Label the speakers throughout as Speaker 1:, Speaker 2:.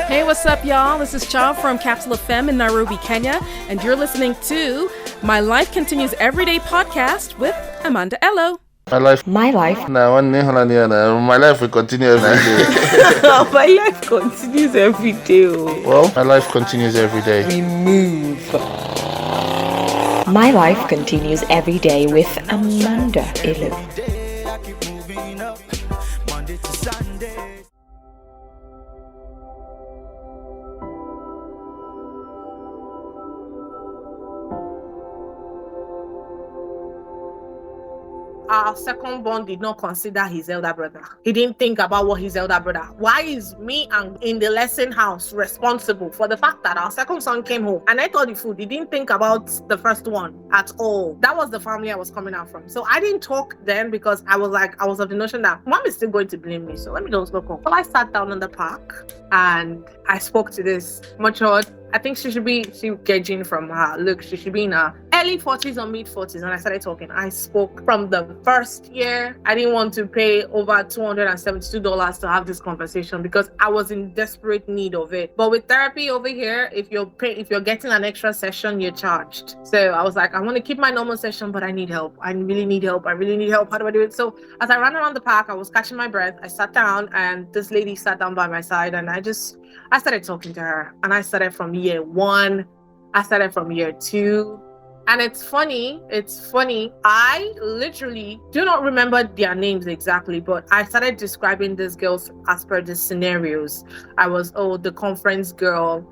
Speaker 1: Hey, what's up, y'all? This is Cha from Capsule FM in Nairobi, Kenya, and you're listening to My Life Continues Everyday podcast with Amanda Ello.
Speaker 2: My life
Speaker 3: My life
Speaker 2: will continue every day.
Speaker 3: My life continues every day.
Speaker 2: Well, my life continues every day.
Speaker 3: We move. My life continues every day with Amanda Ello.
Speaker 4: Our second born did not consider his elder brother. He didn't think about what his elder brother. Why is me and in the lesson house responsible for the fact that our second son came home and ate all the food? He didn't think about the first one at all. That was the family I was coming out from. So I didn't talk then because I was of the notion that mom is still going to blame me. So let me just go home. So I sat down in the park and I spoke to this matured. I think she gauging from her look. She should be in her early 40s or mid 40s. And I started talking. I spoke from the first year. I didn't want to pay over $272 to have this conversation because I was in desperate need of it. But with therapy over here, if you're getting an extra session, you're charged. So I was like, I want to keep my normal session, but I need help. I really need help. How do I do it? So as I ran around the park, I was catching my breath. I sat down and this lady sat down by my side and I started talking to her, and I started from year 1. I started from year 2. And it's funny. I literally do not remember their names exactly, but I started describing these girls as per the scenarios. I was, the conference girl,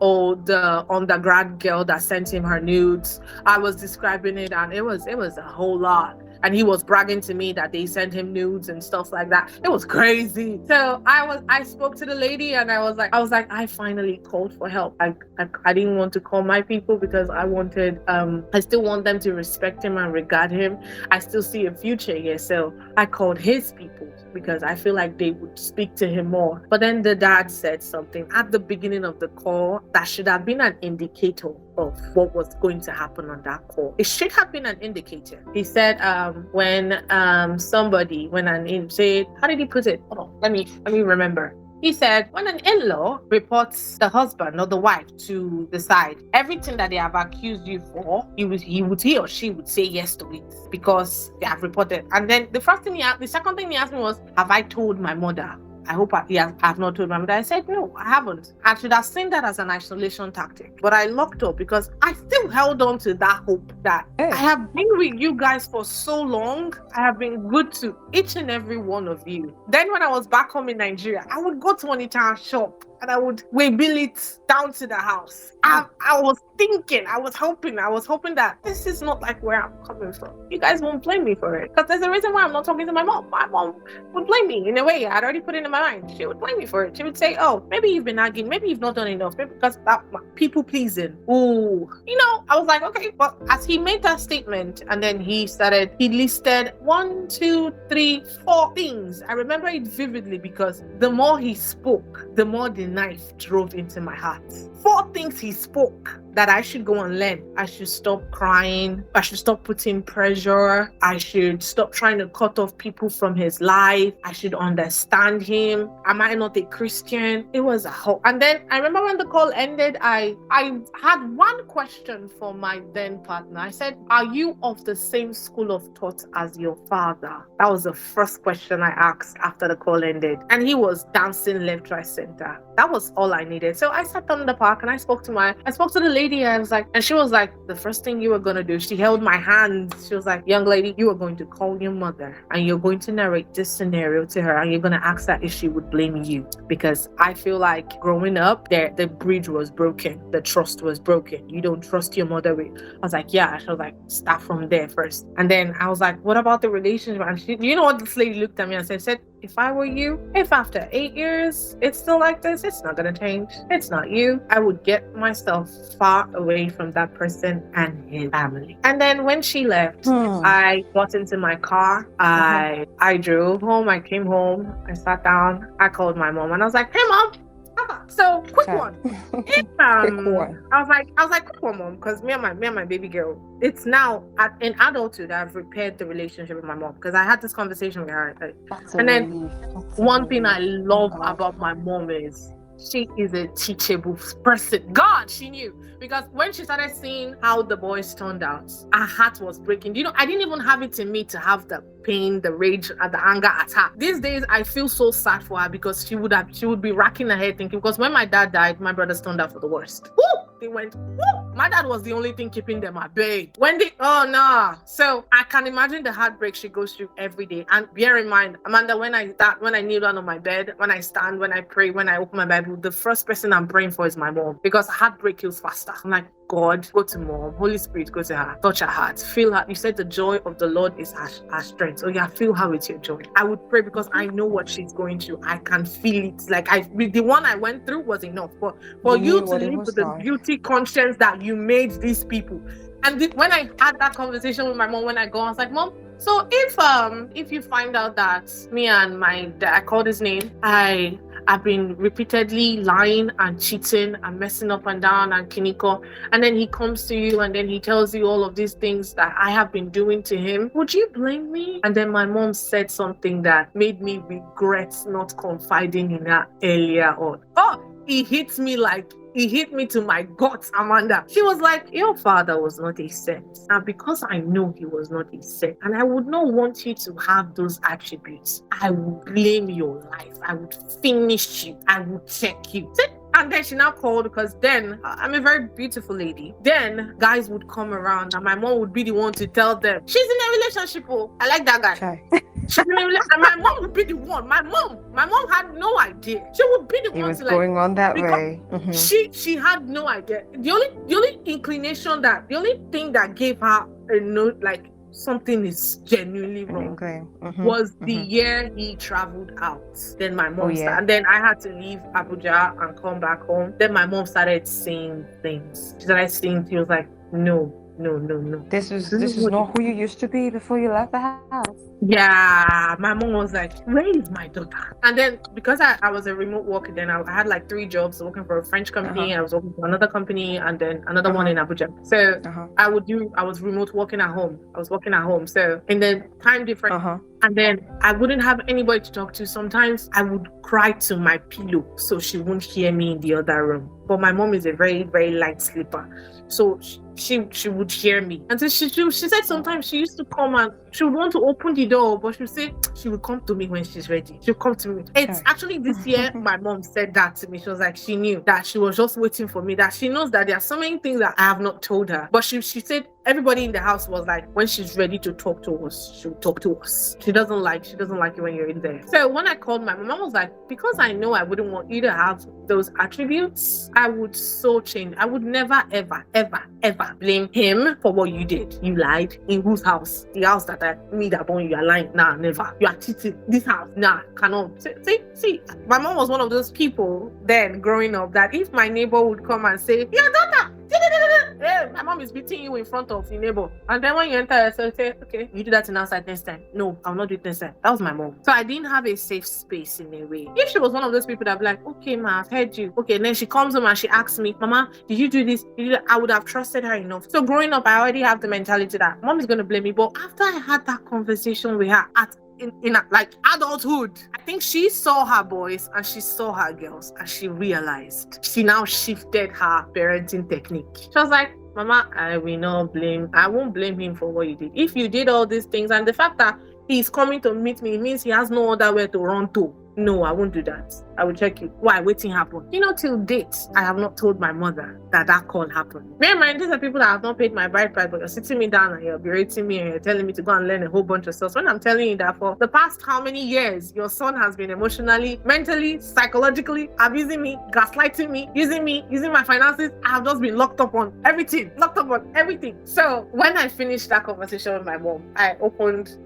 Speaker 4: the undergrad girl that sent him her nudes. I was describing it, and it was a whole lot. And he was bragging to me that they sent him nudes and stuff like that. It was crazy. So I spoke to the lady and I was like, I finally called for help. I didn't want to call my people because I still want them to respect him and regard him. I still see a future here. So I called his people because I feel like they would speak to him more. But then the dad said something at the beginning of the call that should have been an indicator of what was going to happen on that call. It should have been an indicator. He said, when an in-say, how did he put it? Hold on, let me remember. He said, when an in-law reports the husband or the wife to the side, everything that they have accused you for, he or she would say yes to it because they have reported. And then the second thing he asked me was, have I told my mother? I hope I have not told my mother. I said, no, I haven't. I should have seen that as an isolation tactic. But I locked up because I still held on to that hope that I have been with you guys for so long. I have been good to each and every one of you. Then when I was back home in Nigeria, I would go to Onitsha shop and I would waybill it down to the house. I was thinking, I was hoping that this is not like where I'm coming from. You guys won't blame me for it. Because there's a reason why I'm not talking to my mom. My mom would blame me in a way. I'd already put it in my mind. She would blame me for it. She would say, maybe you've been nagging. Maybe you've not done enough. Maybe because that people pleasing. Ooh. I was like, okay. But as he made that statement and then he listed 1, 2, 3, 4 things. I remember it vividly because the more he spoke, the more the knife drove into my heart. 4 things he spoke that I should go and learn. I should stop crying. I should stop putting pressure. I should stop trying to cut off people from his life. I should understand him. Am I not a Christian? It was a whole. And then I remember when the call ended, I had one question for my then partner. I said, are you of the same school of thought as your father? That was the first question I asked after the call ended. And he was dancing left, right, center. That was all I needed. So I sat down in the park and I spoke to the lady. And she was like, the first thing you were going to do, she held my hand. She was like, young lady, you are going to call your mother and you're going to narrate this scenario to her and you're going to ask her if she would blame you. Because I feel like growing up, the bridge was broken. The trust was broken. You don't trust your mother. I was like, yeah. She was like, start from there first. And then I was like, what about the relationship? And you know what this lady looked at me and said, if I were you, if after 8 years it's still like this, it's not going to change. It's not you. I would get myself far away from that person and his family. And then when she left, I got into my car. I drove home. I came home. I sat down. I called my mom and I was like, hey, Mom. So quick
Speaker 5: Okay.
Speaker 4: one. If,
Speaker 5: Quick one.
Speaker 4: I was like, quick one, mom, because me and my baby girl, it's now in adulthood I've repaired the relationship with my mom because I had this conversation with her.
Speaker 5: That's a
Speaker 4: And then
Speaker 5: relief. That's a
Speaker 4: one thing I
Speaker 5: relief.
Speaker 4: love
Speaker 5: Oh,
Speaker 4: about my mom is she is a teachable person. God, she knew. Because when she started seeing how the boys turned out, her heart was breaking. You know, I didn't even have it in me to have the pain, the rage, and the anger at her. These days, I feel so sad for her because she would be racking her head thinking, because when my dad died, my brothers turned out for the worst. Woo! They went, woo! My dad was the only thing keeping them at bay. Oh no. So I can imagine the heartbreak she goes through every day. And bear in mind, Amanda, when I kneel down on my bed, when I stand, when I pray, when I open my Bible, the first person I'm praying for is my mom because heartbreak kills faster. I'm like, God, go to mom. Holy Spirit, go to her. Touch her heart. Feel her. You said the joy of the Lord is her strength. So yeah, feel her with your joy. I would pray because I know what she's going through. I can feel it. Like the one I went through was enough. But for you to live with the guilty conscience that you made these people. And when I had that conversation with my mom, when I go, I was like, Mom, so if you find out that me and my dad, I called his name, I've been repeatedly lying and cheating and messing up and down and kiniko, and then he comes to you and then he tells you all of these things that I have been doing to him, would you blame me? And then my mom said something that made me regret not confiding in her earlier on. It hit me to my guts, Amanda. She was like, your father was not a saint. And because I know he was not a saint, and I would not want you to have those attributes, I would blame your life. I would finish you. I would check you. And then she now called because then I'm a very beautiful lady. Then guys would come around and my mom would be the one to tell them, she's in a relationship. Oh, I like that guy.
Speaker 5: Okay.
Speaker 4: She's in a relationship. And my mom would be the one. My mom had no idea. She would be the
Speaker 5: It
Speaker 4: one
Speaker 5: was
Speaker 4: to
Speaker 5: going on that
Speaker 4: because
Speaker 5: way. Mhm.
Speaker 4: She had no idea. The only inclination the only thing that gave her a note like something is genuinely wrong
Speaker 5: Okay. Mhm.
Speaker 4: was the year he traveled out. Then my mom
Speaker 5: yeah.
Speaker 4: and then I had to leave Abuja and come back home. Then my mom started saying things. She started saying, she was like, no.
Speaker 5: This is not who you used to be before you left the house.
Speaker 4: Yeah, my mom was like, where is my daughter? And then because I was a remote worker, then I had like 3 jobs, working for a French company, I was working for another company, and then another one in Abuja. So I was remote working at home. I was working at home. So in the time difference, and then I wouldn't have anybody to talk to. Sometimes I would cry to my pillow so she won't hear me in the other room. But my mom is a very, very light sleeper. So she would hear me. And so she said sometimes she used to come and she would want to open the door, but she would say she would come to me when she's ready. She'll come to me. It's actually this year my mom said that to me. She was like, she knew that she was just waiting for me, that she knows that there are so many things that I have not told her. But she said everybody in the house was like, when she's ready to talk to us, she'll talk to us. She doesn't like it when you're in there. So when I called my mom was like, because I know I wouldn't want you to have those attributes, I would so change. I would never, ever, ever, ever blame him for what you did. You lied. In whose house? The house that that born you are lying. Nah, never. You are cheating. This house, nah, cannot. See, my mom was one of those people then growing up that if my neighbor would come and say, your daughter, hey, my mom is beating you in front of your neighbor. And then when you enter, so say, okay, you do that in outside next time. No, I'll not do it next time. That was my mom. So I didn't have a safe space in a way. If she was one of those people that be like, okay, ma, I've heard you. Okay, and then she comes home and she asks me, Mama, did you do this? I would have trusted her enough. So growing up, I already have the mentality that mom is going to blame me. But after I had that conversation with her in like adulthood, I think she saw her boys and she saw her girls and she realized she now shifted her parenting technique. She was like, Mama, I won't blame him for what you did. If you did all these things and the fact that he's coming to meet me, it means he has no other way to run to. No, I won't do that. I will check you. Why? Waiting happened. Till date, I have not told my mother that call happened. Bear in mind, these are people that have not paid my bride price, but you're sitting me down and you're berating me and you're telling me to go and learn a whole bunch of stuff. When I'm telling you that for the past how many years, your son has been emotionally, mentally, psychologically abusing me, gaslighting me, using my finances. I have just been locked up on everything. So when I finished that conversation with my mom, I opened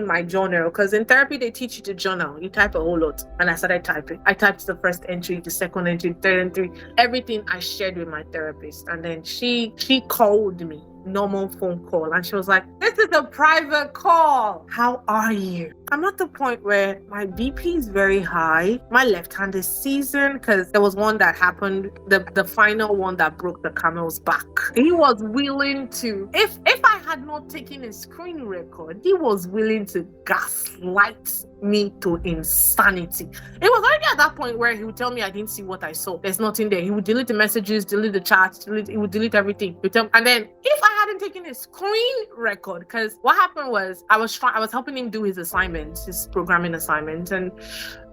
Speaker 4: my journal, because in therapy they teach you to journal. You type a whole lot. And I started typing. I typed the first entry, the second entry, third entry, everything I shared with my therapist. And then she called me, normal phone call, and she was like, this is a private call. How are you? I'm at the point where my BP is very high. My left hand is seasoned because there was one that happened, the final one that broke the camel's back. He was willing to, if I had not taken a screen record, he was willing to gaslight me to insanity. It was already at that point where he would tell me I didn't see what I saw. There's nothing there. He would delete the messages, delete the chats, he would delete everything. And then if I hadn't taken a screen record, because what happened was I was helping him do his assignments, his programming assignments, and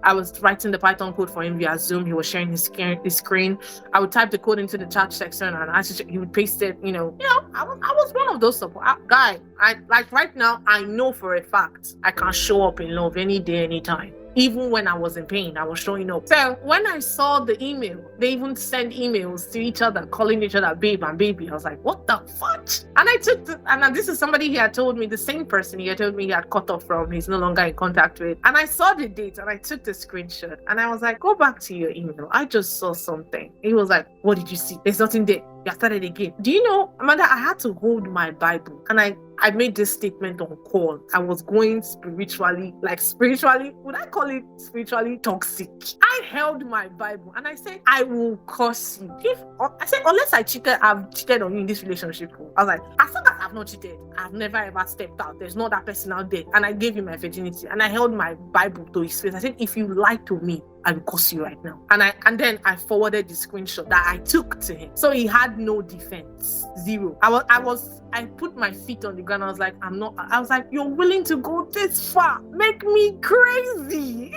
Speaker 4: I was writing the Python code for him via Zoom. He was sharing his screen. I would type the code into the chat section, and he would paste it. I was one of those support guy. I like right now. I know for a fact I can show up in love any day, anytime. Even when I was in pain, I was showing up. So when I saw the email, they even send emails to each other, calling each other babe and baby. I was like, what the fudge? And I took and this is somebody he had told me, the same person he had told me he had cut off from, he's no longer in contact with. And I saw the date and I took the screenshot and I was like, go back to your email. I just saw something. He was like, what did you see? There's nothing there. You started again. Do you know, Amanda, I had to hold my Bible and I made this statement on call. I was going spiritually, would I call it spiritually toxic? I held my Bible and I said, I will curse you. Unless I've cheated on you in this relationship. I was like, as long as I've not cheated, I've never ever stepped out. There's not that person out there. And I gave him my virginity and I held my Bible to his face. I said, if you lie to me, I will curse you right now. And then I forwarded the screenshot that I took to him. So he had no defense. Zero. I put my feet on the ground. I was like, you're willing to go this far? Make me crazy.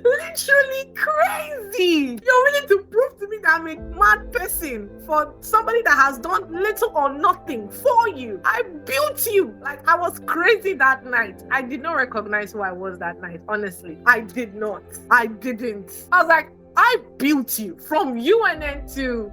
Speaker 4: Literally crazy. You're willing to prove to me that I'm a mad person for somebody that has done little or nothing for you. I built you. Like, I was crazy that night. I did not recognize who I was that night. Honestly, I did not. I didn't. I was like, I built you from UNN to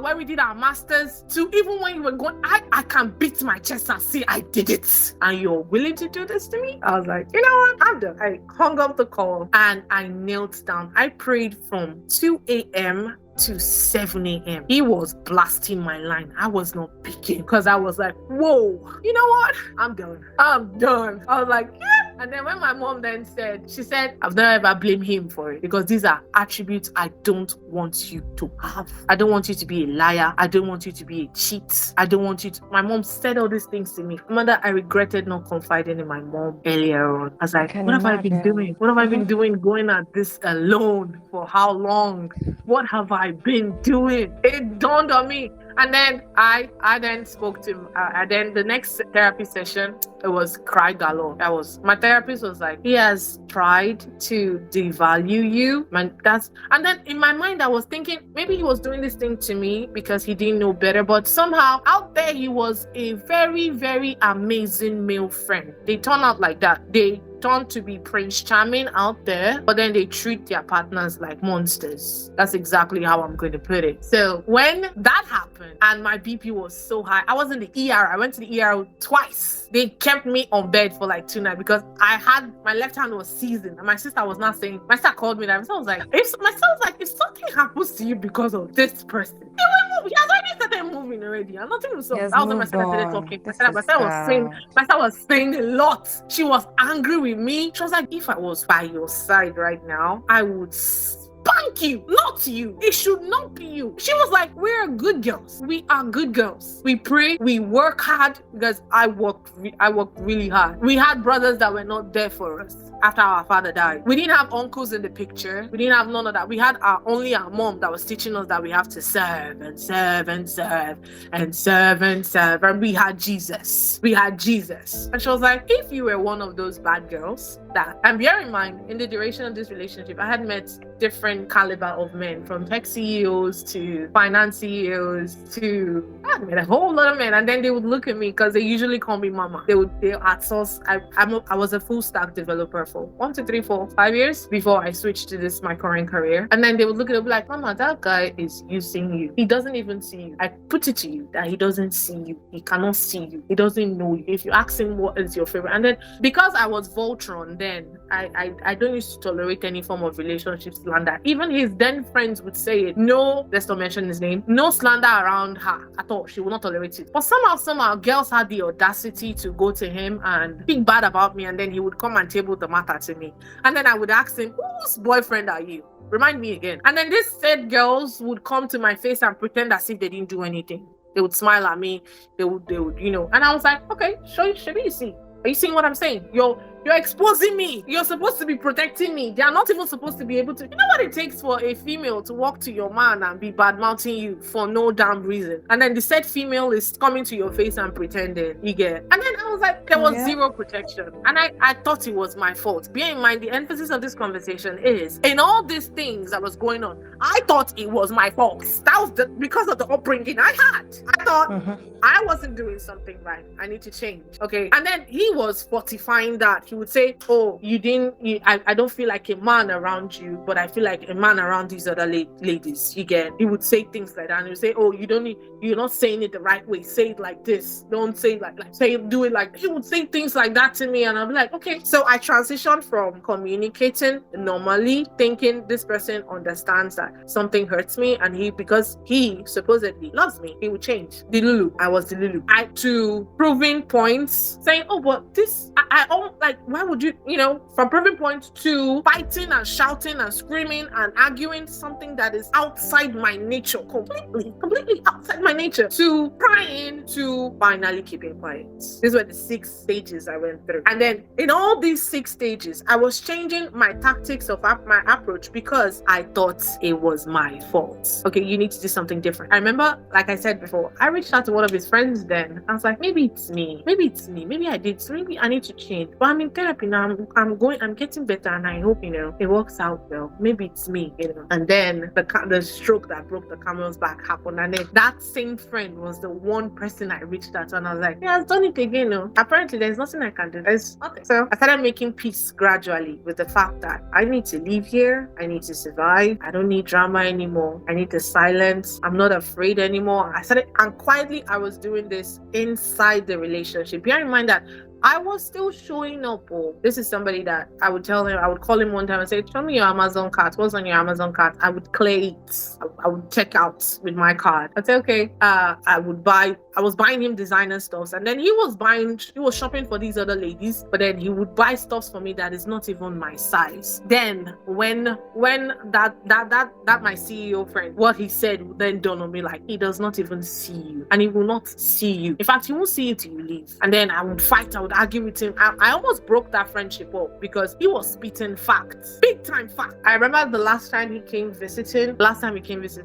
Speaker 4: where we did our masters, to even when you were going, I can beat my chest and say I did it. And you're willing to do this to me? I was like, you know what? I'm done. I hung up the call and I knelt down. I prayed from 2 a.m. to 7 a.m. He was blasting my line. I was not picking because I was like, whoa, you know what? I'm done. I was like, yeah. And then when my mom then she said, I've never ever blamed him for it because these are attributes I don't want you to have. I don't want you to be a liar. I don't want you to be a cheat. I don't want you to. My mom said all these things to me. Amanda, I regretted not confiding in my mom earlier on. I was like, what have I been doing? What have I been doing going at this alone for how long? What have I been doing? It dawned on me. And then I then spoke to him. And then the next therapy session, it was cry galore. My therapist was like, he has tried to devalue you. And then in my mind, I was thinking maybe he was doing this thing to me because he didn't know better. But somehow out there, he was a very, very amazing male friend. They turn out like that. They turn to be Prince Charming out there, but then they treat their partners like monsters. That's exactly how I'm going to put it. So when that happened and my BP was so high, I was in the ER. I went to the ER twice. They kept me on bed for like 2 nights because my left hand was seasoned. And my sister was not saying, my sister called me that. I was like, if something happens to you because of this person, they will move. He has already started moving already. And nothing was so. That was when my sister started talking. My sister was saying a lot. She was angry with me. She was like, if I was by your side right now, I would spank you, not you. It should not be you. She was like, we're good girls. We are good girls. We pray, we work hard because I worked really hard. We had brothers that were not there for us after our father died. We didn't have uncles in the picture. We didn't have none of that. We had only our mom that was teaching us that we have to serve and serve and serve and serve and serve. And we had Jesus. And she was like, if you were one of those bad girls, and bear in mind, in the duration of this relationship, I had met different caliber of men, from tech CEOs to finance CEOs to I met a whole lot of men. And then they would look at me because they usually call me mama. They outsource. I was a full stack developer for 1, 2, 3, 4, 5 years before I switched to my current career. And then they would look at me like, mama, that guy is using you. He doesn't even see you. I put it to you that he doesn't see you. He cannot see you. He doesn't know you. If you ask him what is your favorite, and then because I was Voltron then, I don't used to tolerate any form of relationship slander. Even his then friends would say it. No, let's not mention his name. No slander around her at all. She will not tolerate it. But somehow, girls had the audacity to go to him and speak bad about me, and then he would come and table the matter to me. And then I would ask him, whose boyfriend are you? Remind me again. And then these said girls would come to my face and pretend as if they didn't do anything. They would smile at me. They would, and I was like, okay, should you see? Are you seeing what I'm saying? You're exposing me. You're supposed to be protecting me. They are not even supposed to be able to. You know what it takes for a female to walk to your man and be bad-mouthing you for no damn reason. And then the said female is coming to your face and pretending. You get. And then I was like, there was zero protection. And I thought it was my fault. Bear in mind, the emphasis of this conversation is, in all these things that was going on, I thought it was my fault. That was because of the upbringing I had. I thought I wasn't doing something right. I need to change. Okay. And then he was fortifying that. He would say, oh, I don't feel like a man around you, but I feel like a man around these other ladies. You get. He would say things like that, and he would say, oh, you're not saying it the right way. Say it like this. Don't say it do it like. He would say things like that to me, and I'd be like, okay. So I transitioned from communicating normally, thinking this person understands that something hurts me, and because he supposedly loves me, he would change. The Lulu, I was the Lulu. To proving points, saying, oh, but this, I don't like. Why would you, from proving points to fighting and shouting and screaming and arguing something that is outside my nature, completely outside my nature, to crying, to finally keeping quiet. These were the 6 stages I went through. And then in all these 6 stages, I was changing my tactics of my approach because I thought it was my fault. Okay, you need to do something different. I remember, like I said before, I reached out to one of his friends then. I was like, maybe it's me. Maybe I did. Maybe I need to change. But I'm in therapy now. I'm getting better, and I hope, it works out well. Maybe it's me, And then the stroke that broke the camel's back happened. And then that same friend was the one person I reached out to, and I was like, yeah, I've done it again. Apparently there's nothing I can do. There's nothing. So I started making peace gradually with the fact that I need to live here. I need to survive. I don't need drama anymore. I need the silence. I'm not afraid anymore. And quietly I was doing this inside the relationship. Bear in mind that I was still showing up. Oh, this is somebody that I would call him one time and say, show me your Amazon cart. What's on your Amazon cart? I would clear it. I would check out with my card. I'd say, okay, I was buying him designer stuffs, and then he was shopping for these other ladies, but then he would buy stuffs for me that is not even my size. Then when that my CEO friend, what he said then dawned on me, like, he does not even see you, and he will not see you. In fact, he won't see you till you leave. And then I would argue with him. I almost broke that friendship up because he was spitting facts, big time facts. I remember the last time he came visiting,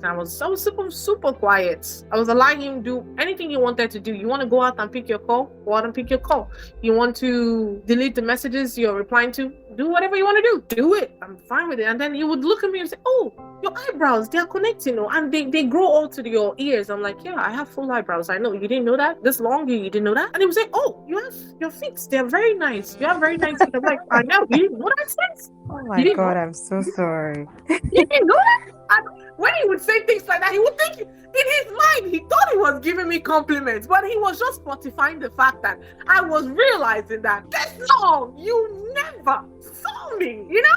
Speaker 4: I was super quiet. I was allowing him do anything he wanted to do. You want to go out and pick your call? Go out and pick your call. You want to delete the messages you're replying to? Do whatever you want to do. Do it. I'm fine with it. And then he would look at me and say, oh, your eyebrows, they are connecting, and they grow all to your ears. I'm like, yeah, I have full eyebrows. I know. You didn't know that? This long, you didn't know that? And he would say, oh, you have your feet. They're very nice. You have very nice feet. I'm like, I know. You didn't know that sense?
Speaker 5: Oh my God, I'm so sorry.
Speaker 4: You didn't know that? And when he would say things like that, he would think, in his mind, he thought he was giving me compliments, but he was just fortifying the fact that I was realizing that this long, you never saw me, It's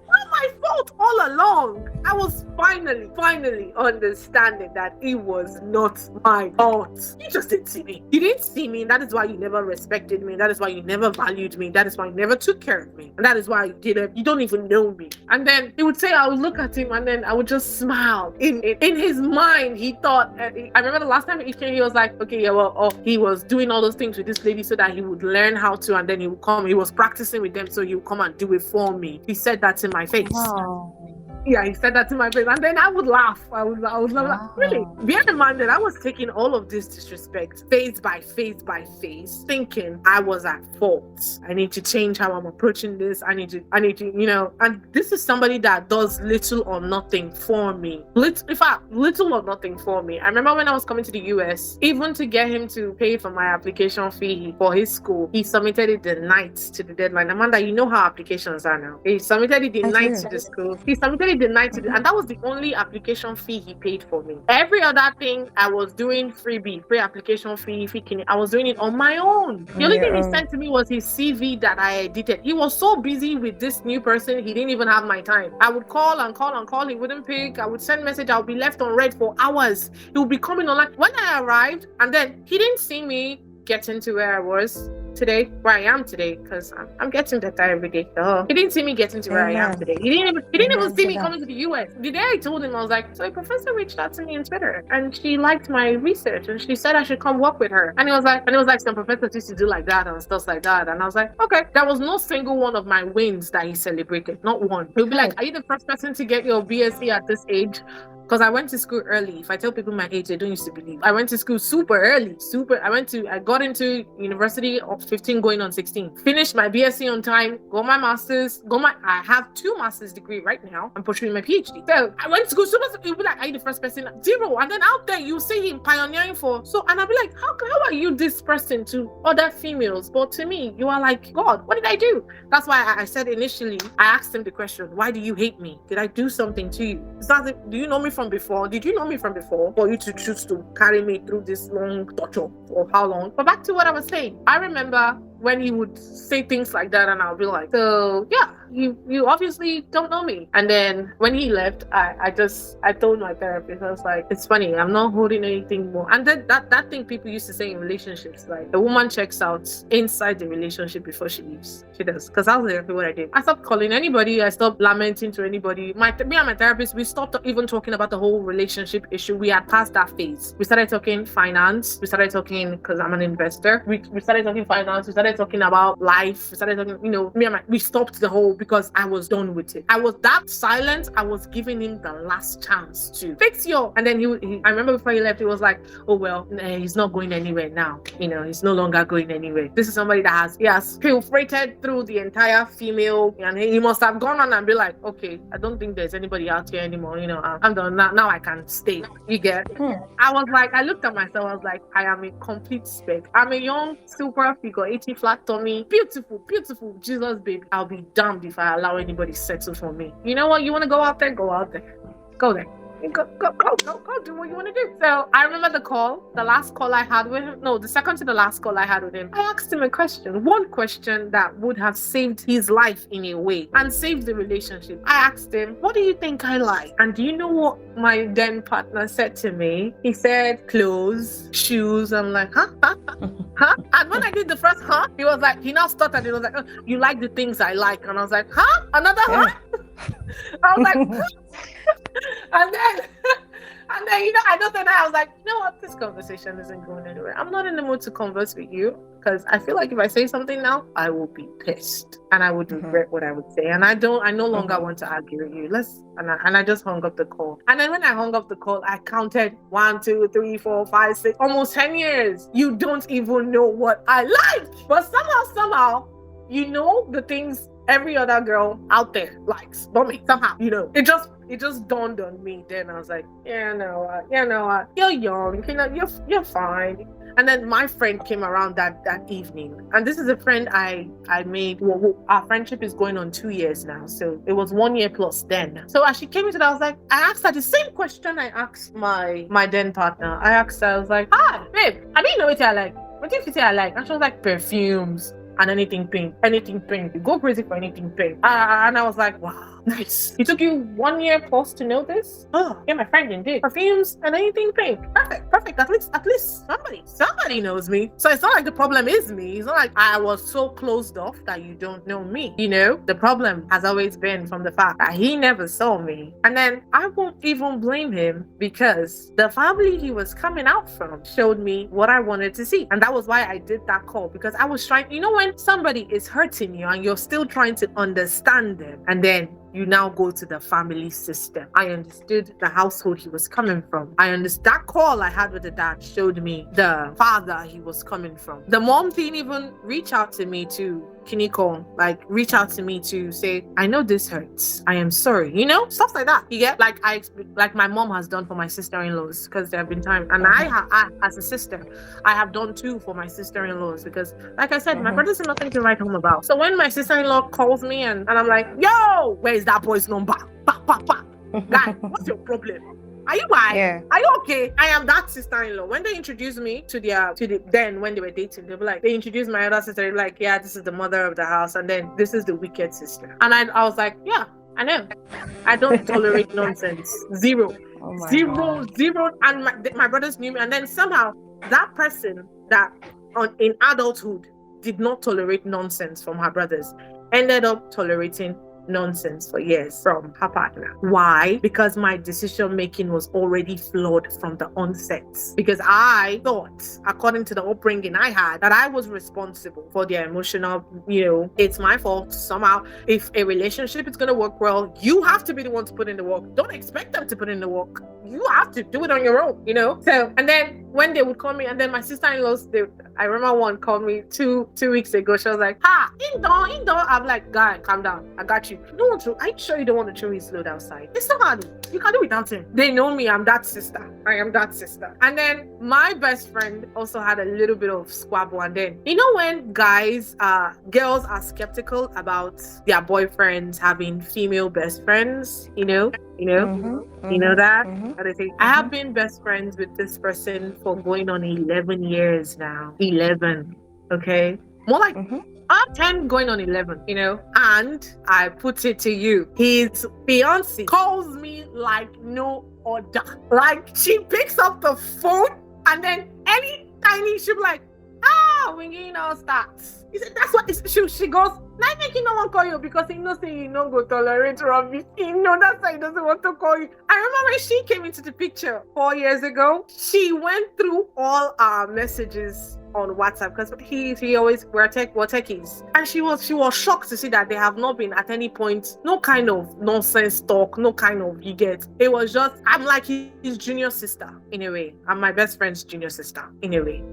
Speaker 4: not my fault all along. I was finally understanding that it was not my fault. You just didn't see me. You didn't see me, and that is why you never respected me. That is why you never valued me. That is why you never took care of me. And that is why you don't even know me. And then he would say, I would look at him, and then I would just smile. In his mind, he thought, I remember the last time he came, he was like, okay, yeah, well, he was doing all those things with this lady so that he would learn how to, and then he would come, he was practicing with them, so he would come and do it for me. He said that in my face.
Speaker 5: Wow.
Speaker 4: Yeah, he said that to my face, and then I would laugh. I would laugh. Like, really? Bear in mind that I was taking all of this disrespect phase by phase, thinking I was at fault. I need to change how I'm approaching this. I need to, and this is somebody that does little or nothing for me. Little or nothing for me. I remember when I was coming to the US, even to get him to pay for my application fee for his school, he submitted it the night to the deadline. Amanda, you know how applications are now. He submitted it the night to the school. He submitted literally denied to do, and that was the only application fee he paid for me. Every other thing I was doing freebie, free application fee, I was doing it on my own. The only thing he sent to me was his CV that I edited. He was so busy with this new person, he didn't even have my time. I would call and call and call, he wouldn't pick. I would send message, I would be left on read for hours. He would be coming online. When I arrived, and then he didn't see me getting to where I was today, where I am today, because I'm getting better every day. He didn't see me getting to where I am today. He didn't even see me coming to the US. The day I told him, I was like, so a professor reached out to me on Twitter and she liked my research and she said I should come work with her. And it was like some professors used to do like that and stuff like that. And I was like, okay. There was no single one of my wins that he celebrated. Not one. He'll be like, are you the first person to get your BSc at this age? Because I went to school early. If I tell people my age, they don't used to believe. I went to school super early. I got into university of 15 going on 16. Finished my BSc on time, got my master's, I have 2 master's degree right now. I'm pursuing my PhD. So I went to school super, you'll be like, are you the first person? 0. And then out there, you see him pioneering and I'll be like, how are you this person to other females? But to me, you are like, God, what did I do? That's why I said initially, I asked him the question, why do you hate me? Did I do something to you? It's not like, do you know me from before? Did you know me from before for you to choose to carry me through this long torture for how long? But back to what I was saying, I remember when he would say things like that and I'll be like, so yeah, you obviously don't know me. And then when he left, I told my therapist, I was like, it's funny, I'm not holding anything more. And then that thing people used to say in relationships, like a woman checks out inside the relationship before she leaves. She does. Because that was exactly what I did. I stopped calling anybody, I stopped lamenting to anybody. Me and my therapist, we stopped even talking about the whole relationship issue. We had passed that phase. We started talking finance. We started talking, because I'm an investor. We started talking finance. We started talking about life. We started talking, we stopped the whole, because I was done with it. I was that silent. I was giving him the last chance to fix and then I remember before he left, he was like, oh well, he's not going anywhere now. He's no longer going anywhere. This is somebody that has filtrated through the entire female, and he must have gone on and be like, okay, I don't think there's anybody out here anymore. I'm done now. I can stay. You get? I was like, I looked at myself. I was like, I am a complete spec. I'm a young super figure, 80 flat tummy, beautiful Jesus baby. I'll be damned if I allow anybody settle for me. You know what? You want to go out there? Go out there. Go there. Go do what you want to do. So I remember the last call I had with him. No, the second to the last call I had with him. I asked him a question. One question that would have saved his life in a way and saved the relationship. I asked him, what do you think I like? And do you know what my then partner said to me? He said, clothes, shoes. I'm like, huh? And when I did the first he was like, he now stuttered. He was like, oh, you like the things I like. And I was like, huh? Another I was like, and then I just said that I was like, you know what, this conversation isn't going anywhere. I'm not in the mood to converse with you, because I feel like if I say something now, I will be pissed and I would regret what I would say. And I no longer want to argue with you. And I just hung up the call. And then when I hung up the call, I counted 1, 2, 3, 4, 5, 6, almost 10 years. You don't even know what I like. But somehow, the things every other girl out there likes, but me somehow, it just dawned on me. Then I was like, you're young, you're fine. And then my friend came around that evening, and this is a friend I made. Well, our friendship is going on 2 years now, so it was 1 year plus then. So as she came into that, I asked her the same question I asked my then partner. I was like, hi babe, I didn't know what I like. What did you say I like? And she was like, perfumes and anything pink. You go crazy for anything pink. And I was like, wow, nice. It took you 1 year plus to know this? Oh, yeah, my friend indeed. Perfumes and anything pink. Perfect. At least somebody knows me. So it's not like the problem is me. It's not like I was so closed off that you don't know me. The problem has always been from the fact that he never saw me. And then I won't even blame him, because the family he was coming out from showed me what I wanted to see. And that was why I did that call, because I was trying, when somebody is hurting you and you're still trying to understand them, and then you now go to the family system. I understood the household he was coming from. I understood that call I had with the dad showed me the father he was coming from. The mom didn't even reach out to me to Kiniko, like reach out to me to say, I know this hurts. I am sorry. Stuff like that. You get like my mom has done for my sister-in-laws, because there have been times, and I as a sister, I have done too for my sister-in-laws, because like I said, my brothers are nothing to write home about. So when my sister-in-law calls me and I'm like, yo, where is that boy's number? Guy, what's your problem? Are you fine?
Speaker 5: Yeah.
Speaker 4: Are you okay? I am that sister-in-law. When they introduced me to then when they were dating, they introduced my other sister. They're like, yeah, this is the mother of the house, and then this is the wicked sister. And I was like, yeah, I know. I don't tolerate nonsense. Zero.
Speaker 5: Oh my
Speaker 4: Zero.
Speaker 5: God.
Speaker 4: Zero. And my brothers knew me. And then somehow that person that in adulthood did not tolerate nonsense from her brothers ended up tolerating nonsense for years from her partner. Why? Because my decision making was already flawed from the onset. Because I thought, according to the upbringing I had, that I was responsible for their emotional, it's my fault somehow. If a relationship is going to work well, you have to be the one to put in the work. Don't expect them to put in the work. You have to do it on your own, So, and then when they would call me, and then my sister-in-laws, I remember one called me two weeks ago. She was like, indoor. I'm like, guy, calm down. I got you. You don't want to. Are you sure you don't want to throw his load outside? It's not hard. You can do it without him. They know me. I'm that sister. I am that sister. And then my best friend also had a little bit of squabble. And then, when girls are skeptical about their boyfriends having female best friends, you know that? And they think, I have been best friends with this person for going on 11 years now. 11. Okay? More like 10 going on 11, and I put it to you, his fiance calls me like no other. Like, she picks up the phone, and then any tiny, she'll be like, we're getting all starts. He said, that's what she goes, not making no one call you, because he knows that you don't go tolerate rubbish. That's why he doesn't want to call you. I remember when she came into the picture 4 years ago, she went through all our messages on WhatsApp, because he always we're techies, and she was shocked to see that there have not been at any point no kind of nonsense talk, no kind of, you get, it was just, I'm like his junior sister in a way. I'm my best friend's junior sister in a way.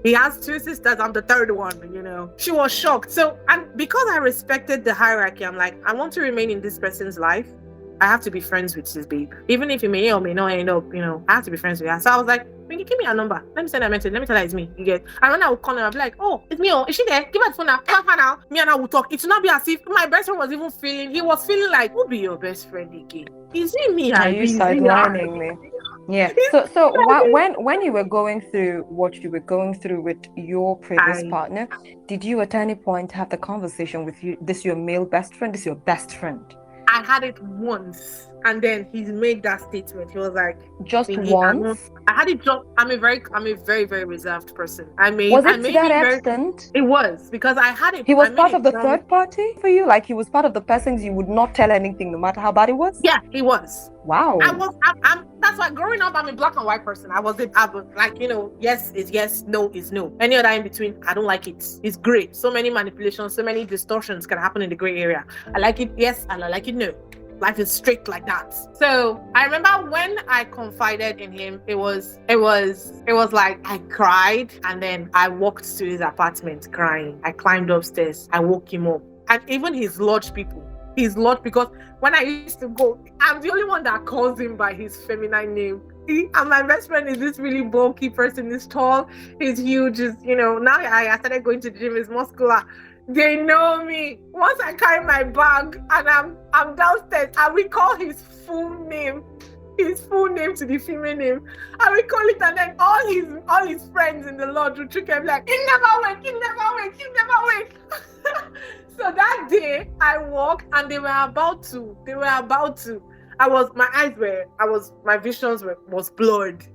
Speaker 4: He has two sisters, I'm the third one, She was shocked. So, and because I respected the hierarchy, I'm like, I want to remain in this person's life, I have to be friends with this babe. Even if you may or may not end up, I have to be friends with her. So I was like, Pinky, give me her number. Let me send her a message. Let me tell her it's me. You get. And when I would call her, I'd be like, oh, it's me. Oh, is she there? Give her the phone now. Give her now. Me and her will talk. It should not be as if my best friend was even he was feeling like, who be your best friend again? Is it me?
Speaker 5: Are you sidelining me? Yeah. So when you were going through what you were going through with your previous partner, did you at any point have the conversation with your male best friend? This is your best friend?
Speaker 4: I had it once, and then he made that statement. He was like,
Speaker 5: just once?
Speaker 4: I had it just, I'm a very, very reserved person.
Speaker 5: Was it to that extent?
Speaker 4: It was, because I had it.
Speaker 5: He was part of the third party for you? Like, he was part of the persons you would not tell anything, no matter how bad it was?
Speaker 4: Yeah, he was.
Speaker 5: Wow.
Speaker 4: That's why growing up, I'm a black and white person. I was like, yes is yes, no is no. Any other in between, I don't like it. It's gray. So many manipulations, so many distortions can happen in the gray area. I like it yes, and I like it no. Life is strict like that. So I remember when I confided in him, it was like I cried, and then I walked to his apartment crying. I climbed upstairs. I woke him up, and even his lodge people. His lodge, because when I used to go, I'm the only one that calls him by his feminine name. And my best friend is this really bulky person. He's tall, he's huge. Now I started going to the gym. He's muscular. They know me. Once I carry my bag and I'm downstairs, I will call his full name to the female name. I will call it, and then all his friends in the lodge will trick him like, he never wake. So that day I walked, and they were about to. My visions was blurred.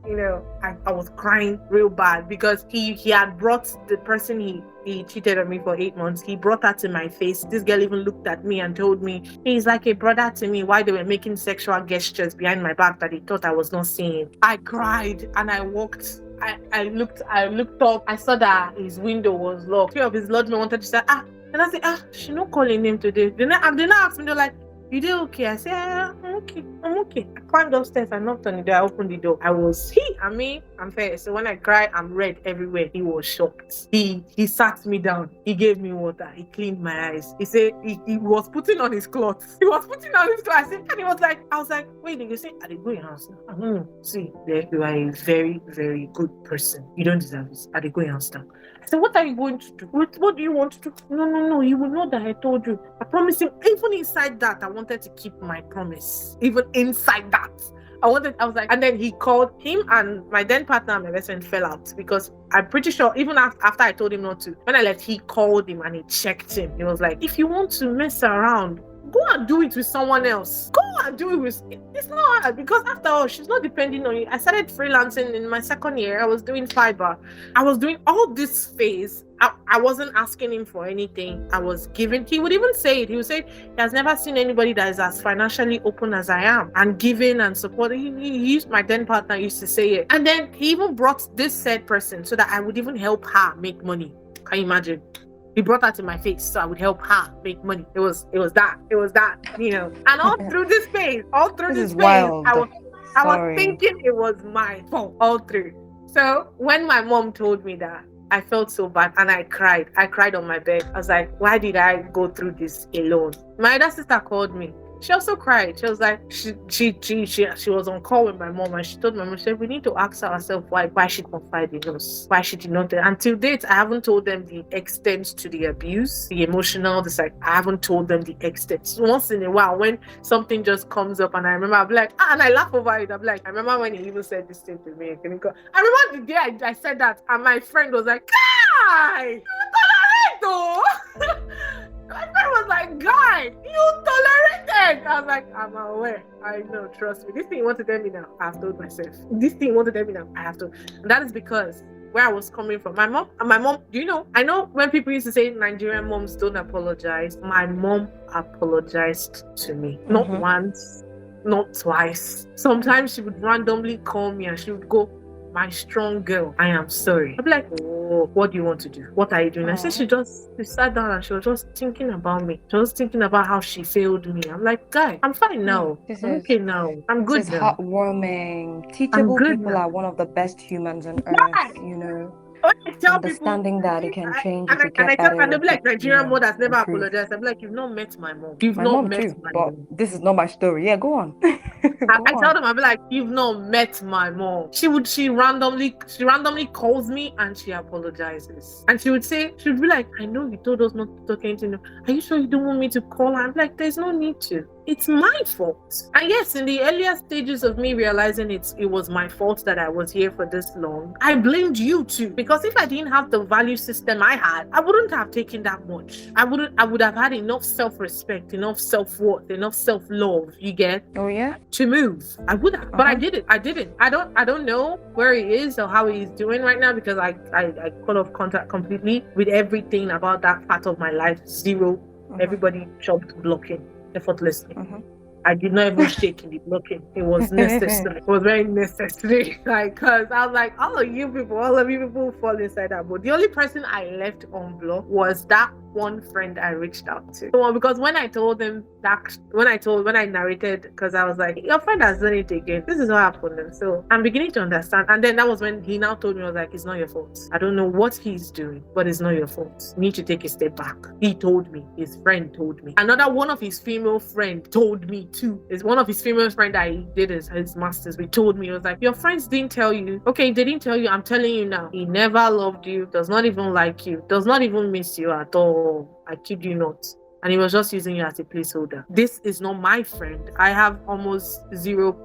Speaker 4: I was crying real bad, because he had brought the person he cheated on me for 8 months. He brought that to my face. This girl even looked at me and told me he's like a brother to me. Why they were making sexual gestures behind my back that he thought I was not seeing. I cried, and I walked. I looked up. I saw that his window was locked. Few of his lodgemen wanted to say, and I said, she not calling him today. They not ask me. They're like, You did okay? I said, I'm okay. I'm okay. I climbed upstairs. I knocked on the door. I opened the door. I'm fair. So when I cry, I'm red everywhere. He was shocked. He sat me down. He gave me water. He cleaned my eyes. He said he was putting on his clothes. He was putting on his clothes. And he was like, I was like, wait, you say, I did go in house now. See, you are a very, very good person. You don't deserve this. I did go in house now. I said, what are you going to do? What do you want to do? No. You will know that I told you. I promised him. Even inside that, I wanted to keep my promise. Even inside that. I was like, and then he called him and my then partner and my best friend fell out because I'm pretty sure even after I told him not to, when I left, he called him and he checked him. He was like, if you want to mess around, go and do it with someone else. Go and do it with, it's not hard because after all, she's not depending on you. I started freelancing in my second year. I was doing Fiverr. I was doing all this phase. I wasn't asking him for anything. I was giving. He would even say it. He would say he has never seen anybody that is as financially open as I am and giving and supporting. He used, my then partner used to say it. And then he even brought this said person so that I would even help her make money. Can you imagine? He brought that to my face so I would help her make money. It was that, you know. And all through this phase, I was thinking it was my fault all through. So when my mom told me that, I felt so bad and I cried. I cried on my bed. I was like, why did I go through this alone? My other sister called me. She also cried. She was like, she was on call with my mom and she told my mom, she said, we need to ask ourselves why she confided in us. Why she did not. Until date, I haven't told them the extent to the abuse, the emotional, I haven't told them the extent. So once in a while, when something just comes up and I remember, I'll be like, and I laugh over it. I'm like, I remember when he even said this thing to me. I remember the day I said that and my friend was like, Guy, you tolerate though. My friend was like, Guy, you tolerated. I was like, I'm aware. I know, trust me. This thing you want to tell me now, I have told myself. This thing you want to tell me now, I have to. And that is because where I was coming from. My mom, do you know, I know when people used to say Nigerian moms don't apologize. My mom apologized to me. Not once, not twice. Sometimes she would randomly call me and she would go, my strong girl, I am sorry. I'd be like, oh, what do you want to do? What are you doing? I said she sat down and she was just thinking about me. She was thinking about how she failed me. I'm like, Guy, I'm fine now. I'm okay now. I'm good
Speaker 5: This is
Speaker 4: now.
Speaker 5: heartwarming. Teachable people
Speaker 4: now.
Speaker 5: are one of the best humans on earth, you know.
Speaker 4: I tell
Speaker 5: Understanding
Speaker 4: people,
Speaker 5: that it can change.
Speaker 4: and I tell, and they'll be like, Nigerian mother has never
Speaker 5: improve.
Speaker 4: apologized. I'm like, you've not met my mom. You've
Speaker 5: My
Speaker 4: not
Speaker 5: mom
Speaker 4: met
Speaker 5: too,
Speaker 4: my
Speaker 5: but
Speaker 4: mom.
Speaker 5: this is not my story. Yeah, go on.
Speaker 4: I tell them, I'll be like, you've not met my mom. She randomly calls me and she apologizes. And she would be like, I know you told us not to talk anything. Are you sure you don't want me to call her? I'm like, there's no need to. It's my fault. And yes, in the earlier stages of me realizing it was my fault that I was here for this long, I blamed you too. Because if I didn't have the value system I had, I wouldn't have taken that much. I would have had enough self-respect, enough self-worth, enough self-love, you get?
Speaker 5: Oh yeah?
Speaker 4: To move. I would have. But I didn't. I don't know where he is or how he's doing right now because I cut off contact completely with everything about that part of my life. Zero. Everybody chopped blocking. Effortlessly. I did not even shake in the blocking. It was necessary. It was very necessary. Because I was like, all of you people fall inside that boat. The only person I left on block was that one friend I reached out to. Well, because when I told them that, when I narrated, because I was like, your friend has done it again. This is what happened. And so I'm beginning to understand. And then that was when he now told me, I was like, it's not your fault. I don't know what he's doing, but it's not your fault. You need to take a step back. He told me. His friend told me. Another one of his female friend told me too. Is one of his female friend that he did his master's. We told me, he was like, your friends didn't tell you. Okay, they didn't tell you. I'm telling you now. He never loved you. Does not even like you. Does not even miss you at all. I kid you not. And he was just using you as a placeholder. This is not my friend. I have almost zero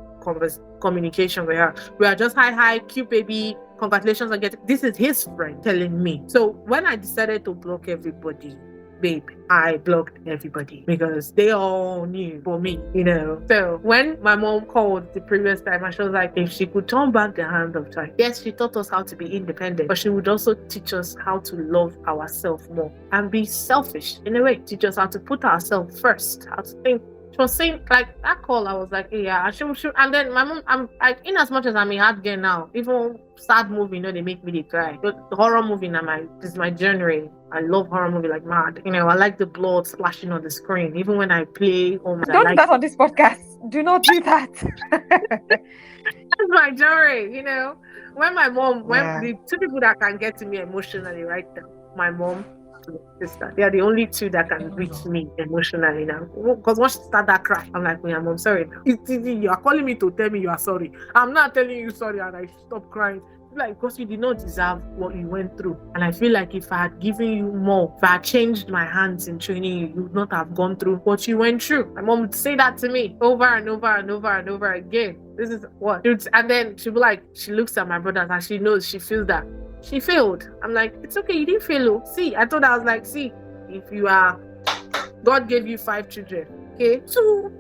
Speaker 4: communication with her. We are just hi, cute baby, congratulations on getting. This is his friend telling me. So when I decided to block everybody, babe, I blocked everybody because they all knew for me, you know. So when my mom called the previous time and she was like, if she could turn back the hand of time, yes, she taught us how to be independent, but she would also teach us how to love ourselves more and be selfish in a way, teach us how to put ourselves first, how to think. She was saying, like, that call, I was like, yeah, I should. And then my mom, I'm like, in as much as I'm a hard girl now, even sad movie, you know, they make me cry. But the horror movie now, is my genre. I love horror movie like mad. You know, I like the blood splashing on the screen. Even when I play, oh my,
Speaker 5: Don't do that on this podcast. Do not do that.
Speaker 4: that's my joy. You know, when my mom, when
Speaker 5: Yeah.
Speaker 4: the two people that can get to me emotionally right now, my mom and my sister, they are the only two that can reach me emotionally now. Because once she start that cry, I'm like, yeah, Mom, sorry now. You are calling me to tell me you are sorry. I'm not telling you sorry, and I stop crying. Like, because you did not deserve what you went through. And I feel like if I had given you more, if I had changed my hands in training you, you would not have gone through what you went through. My mom would say that to me over and over and over and over again. This is what. And then she'll be like, she looks at my brothers and she knows, she feels that she failed. I'm like, it's okay, you didn't fail. Oh. See, I thought I was like, see, if you are, God gave you 5 children, okay? 2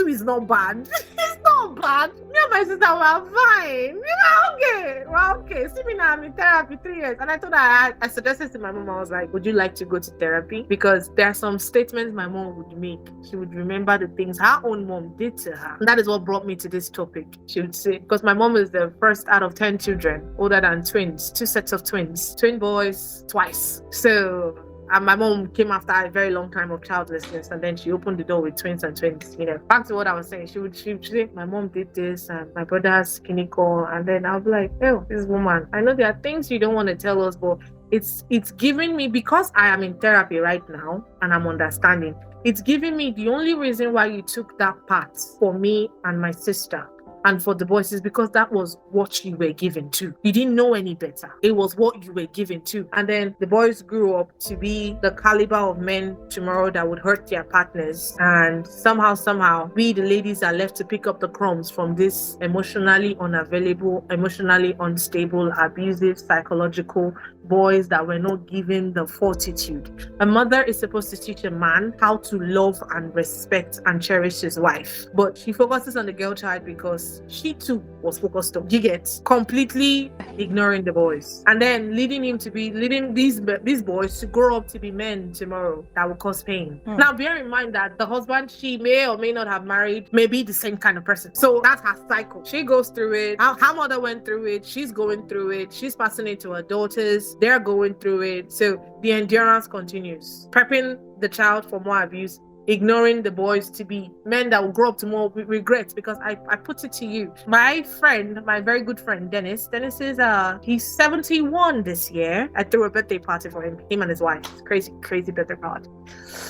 Speaker 4: is not bad. It's not bad. Me and my sister were fine. We're okay. See me now, I'm in therapy 3 years. And I thought I suggested to my mom, I was like, would you like to go to therapy? Because there are some statements my mom would make. She would remember the things her own mom did to her. And that is what brought me to this topic. She would say, because my mom is the first out of 10 children, older than twins, 2 sets of twins, twin boys twice. So, and my mom came after a very long time of childlessness, and then she opened the door with twins and twins. You know, back to what I was saying, she would say, my mom did this, and my brother's clinical, and then I'll be like, oh, this woman, I know there are things you don't want to tell us, but it's giving me, because I am in therapy right now and I'm understanding, it's giving me the only reason why you took that part for me and my sister and for the boys is because that was what you were given to. You didn't know any better. It was what you were given to. And then the boys grew up to be the caliber of men tomorrow that would hurt their partners. And somehow, we the ladies are left to pick up the crumbs from this emotionally unavailable, emotionally unstable, abusive, psychological boys that were not given the fortitude. A mother is supposed to teach a man how to love and respect and cherish his wife. But she focuses on the girl child because she too was focused on, you get, completely ignoring the boys. And then leading these boys to grow up to be men tomorrow that will cause pain. Now bear in mind that the husband she may or may not have married may be the same kind of person. So that's her cycle. She goes through it. Her mother went through it. She's going through it. She's passing it to her daughters. They're going through it. So the endurance continues. Prepping the child for more abuse, ignoring the boys to be men that will grow up to more regret. Because I put it to you, my friend, my very good friend Dennis is he's 71 this year. I threw a birthday party for him and his wife. Crazy birthday party.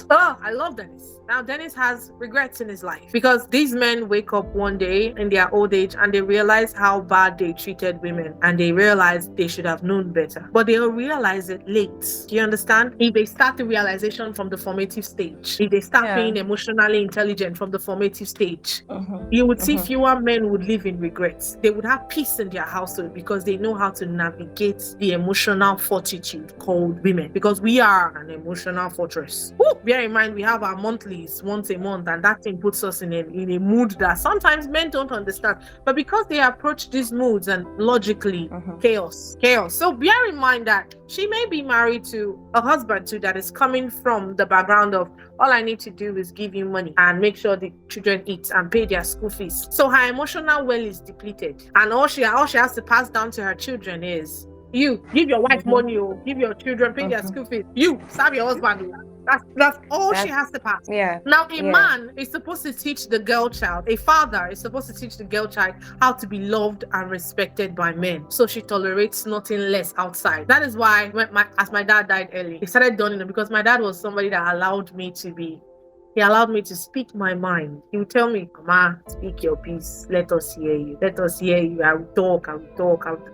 Speaker 4: Oh, I love Dennis. Now Dennis has regrets in his life because these men wake up one day in their old age and they realize how bad they treated women, and they realize they should have known better, but they'll realize it late. Do you understand? If they start the realization from the formative stage, if they start being emotionally intelligent from the formative stage, you would see fewer men would live in regrets. They would have peace in their household because they know how to navigate the emotional fortitude called women, because we are an emotional fortress. Woo! Bear in mind, we have our monthlies once a month, and that thing puts us in a mood that sometimes men don't understand. But because they approach these moods and logically, chaos. So bear in mind that she may be married to a husband too that is coming from the background of, all I need to do is give you money and make sure the children eat and pay their school fees. So her emotional well is depleted, and all she has to pass down to her children is, you give your wife money, or give your children, pay their school fees. You serve your husband. That's all she has to pass. Now, a man is supposed to teach the girl child, a father is supposed to teach the girl child how to be loved and respected by men. So she tolerates nothing less outside. That is why as my dad died early, it started dawning on me, because my dad was somebody that allowed me to speak my mind. He would tell me, Mama, speak your piece. Let us hear you. I will talk.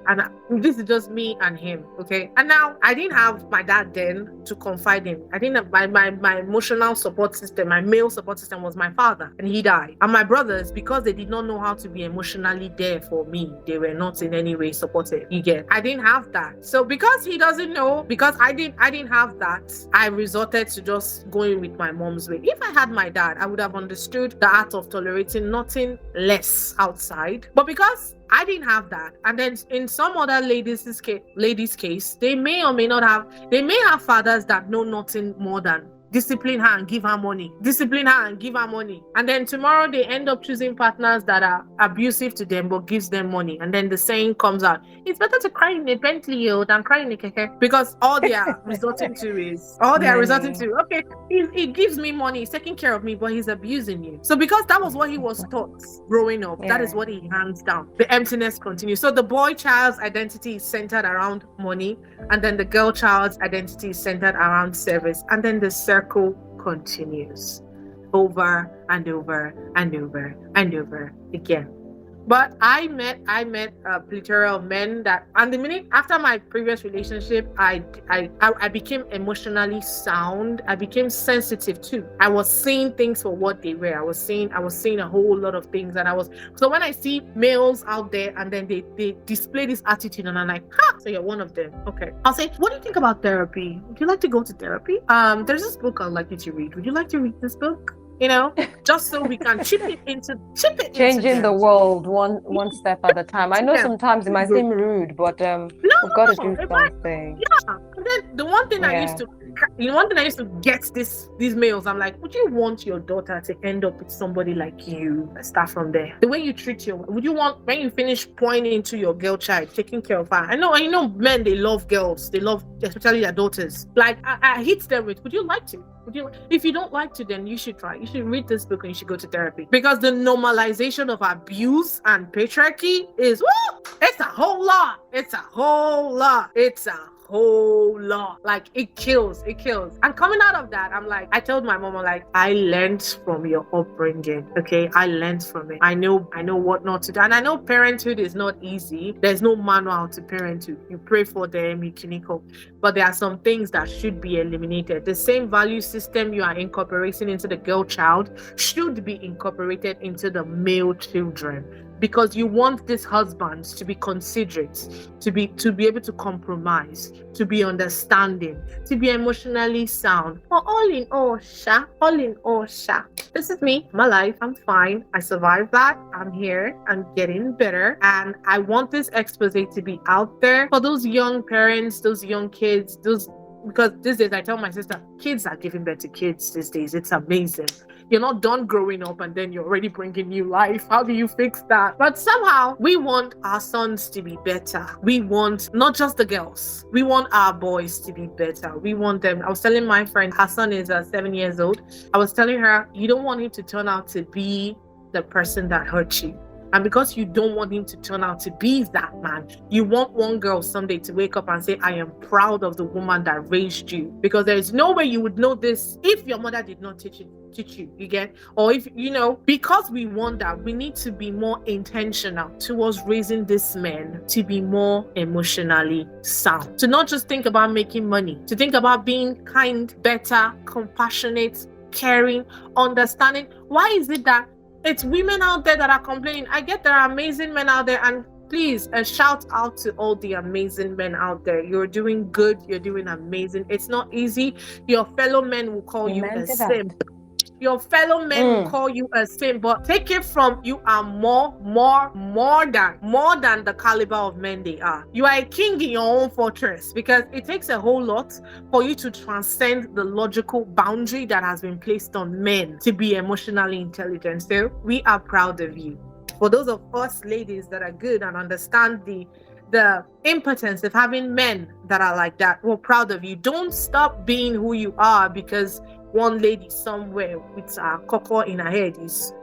Speaker 4: And this is just me and him, okay? And now, I didn't have my dad then to confide in. I didn't have my emotional support system. My male support system was my father, and he died. And my brothers, because they did not know how to be emotionally there for me, they were not in any way supported. You get? I didn't have that. So because he doesn't know, because I didn't have that, I resorted to just going with my mom's way. If I had my dad, I would have understood the art of tolerating nothing less outside. But because I didn't have that, and then in some other ladies' case, they may or may not have, they may have fathers that know nothing more than discipline her and give her money, discipline her and give her money, and then tomorrow they end up choosing partners that are abusive to them but gives them money, and then the saying comes out, it's better to cry in a Bentley than cry in a keke, because all they are resorting to is okay, he gives me money, he's taking care of me, but he's abusing you. So because that was what he was taught growing up, that is what he hands down. The emptiness continues. So the boy child's identity is centered around money, and then the girl child's identity is centered around service, and then the circle continues over and over and over and over again. But I met a plethora of men that, and the minute after my previous relationship, I became emotionally sound. I became sensitive too. I was seeing things for what they were. I was seeing a whole lot of things, and so when I see males out there and then they display this attitude, and I'm like, so you're one of them. Okay. I'll say, what do you think about therapy? Would you like to go to therapy? There's this book I'd like you to read. Would you like to read this book? Just so we can chip it
Speaker 5: changing the world one step at a time. I know sometimes it might seem rude, but we've got to do something.
Speaker 4: And then the one thing I used to get these males, I'm like, would you want your daughter to end up with somebody like you? Let's start from there. The way you treat would you want, when you finish pouring into your girl child, taking care of her? I know men, they love girls, they love especially their daughters. Like I hit them with, would you like to? If you don't like to, then you should try. You should read this book and you should go to therapy, because the normalization of abuse and patriarchy is, it's a whole lot. Like it kills. And coming out of that, I'm like, I told my mom, I learned from your upbringing. Okay, I learned from it. I know what not to do, and I know parenthood is not easy. There's no manual to parenthood. You pray for them, you clinical, but there are some things that should be eliminated. The same value system you are incorporating into the girl child should be incorporated into the male children, because you want these husbands to be considerate, to be able to compromise, to be understanding, to be emotionally sound. But all in all, this is me, my life. I'm fine. I survived that. I'm here. I'm getting better, and I want this expose to be out there for those young parents, those young kids, because these days I tell my sister, kids are giving birth to kids these days. It's amazing. You're not done growing up and then you're already bringing new life. How do you fix that? But somehow we want our sons to be better. We want not just the girls. We want our boys to be better. We want them. I was telling my friend, her son is 7 years old. I was telling her, you don't want him to turn out to be the person that hurt you. And because you don't want him to turn out to be that man, you want one girl someday to wake up and say, I am proud of the woman that raised you. Because there is no way you would know this if your mother did not teach you, you get? Or if, because we want that, we need to be more intentional towards raising these men to be more emotionally sound. To not just think about making money, to think about being kind, better, compassionate, caring, understanding. Why is it that it's women out there that are complaining? I get there are amazing men out there, and please, a shout out to all the amazing men out there. You're doing good. You're doing amazing. It's not easy. Your fellow men will call you a simp. Your fellow men will call you a simp, but take it from, you are more than the caliber of men they are. You are a king in your own fortress, because it takes a whole lot for you to transcend the logical boundary that has been placed on men to be emotionally intelligent. So we are proud of you. For those of us ladies that are good and understand the impotence of having men that are like that, we're proud of you. Don't stop being who you are because one lady somewhere with a cocoa in her head is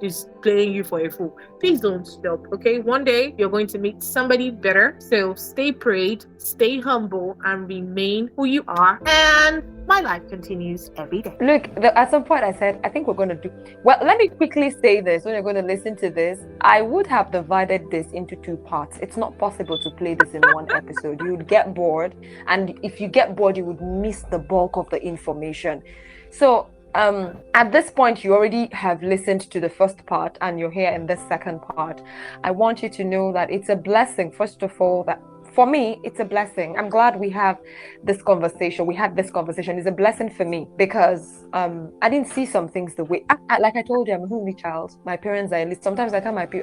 Speaker 4: playing you for a fool. Please don't stop, okay? One day you're going to meet somebody better. So stay prayed, stay humble, and remain who you are. And my life continues every day.
Speaker 5: Look, at some point I said, I think we're going to do... Well, let me quickly say this. When you're going to listen to this, I would have divided this into 2 parts. It's not possible to play this in one episode. You would get bored. And if you get bored, you would miss the bulk of the information. So at this point, you already have listened to the first part and you're here in the second part. I want you to know that it's a blessing, first of all, that for me, it's a blessing. I'm glad we have this conversation. We had this conversation. It's a blessing for me because I didn't see some things the way, like I told you, I'm an only child. My parents are at least, sometimes I